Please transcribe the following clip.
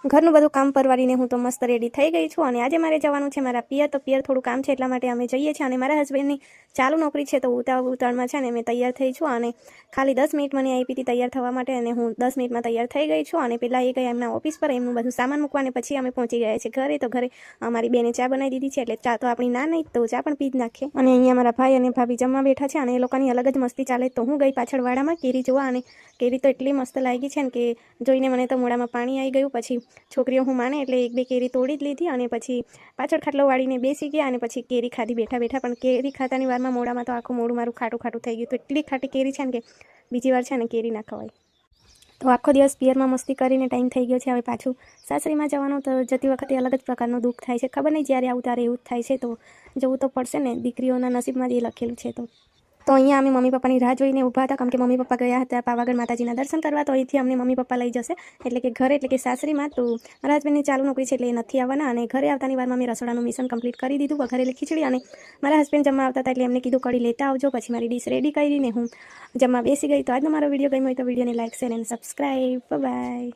ઘરનું બધું કામ પરવારીને હું તો મસ્ત રેડી થઈ ગઈ છું અને આજે મારે જવાનું છે મારા પિયર. તો પિયર થોડું કામ છે એટલા માટે અમે જઈએ છીએ અને મારા હસબન્ડની ચાલુ નોકરી છે તો ઉતાવળમાં છે ને મેં તૈયાર થઈ છું અને ખાલી 10 મિનિટ મને આપી હતી તૈયાર થવા માટે અને હું 10 મિનિટમાં તૈયાર થઈ ગઈ છું. અને પહેલાં એ ગયા એમના ઓફિસ પર એમનું બધું સામાન મૂકવાને પછી અમે પહોંચી ગયા છે ઘરે. તો ઘરે અમારી બેને ચા બનાવી દીધી છે એટલે ચા તો આપણી ના નહીં તો ચા પણ પી જ નાખીએ. અને અહીંયા મારા ભાઈ અને ભાભી જમવા બેઠા છે અને એ લોકોની અલગ જ મસ્તી ચાલે. તો હું ગઈ પાછળ વાડામાં કેરી જોવા અને કેરી તો એટલી મસ્ત લાગી છે ને કે જોઈને મને તો મોઢામાં પાણી આવી ગયું. પછી છોકરીઓ હું માને એટલે 1-2 કેરી તોડી જ લીધી અને પછી પાછળ ખાટલો વાળીને બેસી ગયા અને પછી કેરી ખાધી બેઠા બેઠા. પણ કેરી ખાતાની વારમાં મોઢામાં તો આખું મોઢું મારું ખાટું ખાટું થઈ ગયું. તો એટલી ખાટી કેરી છે ને કે બીજી વાર છે ને કેરી ના ખવાય. તો આખો દિવસ પિયરમાં મસ્તી કરીને ટાઈમ થઈ ગયો છે. હવે પાછું સાસરીમાં જવાનું તો જતી વખતે અલગ જ પ્રકારનું દુઃખ થાય છે. ખબર નહીં જ્યારે આવું ત્યારે એવું જ થાય છે. તો જવું તો પડશે ને, દીકરીઓના નસીબમાં જ એ લખેલું છે. તો અહીંયા અમે મમ્મી પપ્પાની રાહ જોઈને ઊભા હતા કારણ કે મમ્મી પપ્પા ગયા હતા પાવાગઢ માતાજીના દર્શન કરવા. તો અહીંથી અમને મમ્મી પપ્પા લઈ જશે એટલે કે ઘરે, એટલે કે સાસરીમાં. તો મારા હસબન્ડની ચાલુ નોકરી છે એટલે એ નથી આવવાના અને ઘરે આવતાની વારમાં મેં રસોડાનું મિશન કમ્પ્લીટ કરી દીધું. વઘારેલી ખીચડી અને મારા હસબન્ડ જમવા આવતા હતા એટલે એમને કીધું કઢી લેતા આવજો. પછી મારી ડીશ રેડી કરીને હું જમવા બેસી ગઈ. તો આજનો મારો વિડીયો ગમ્યો હોય તો વિડીયોને લાઈક, શેર અને સબસ્ક્રાઈબ. બાય.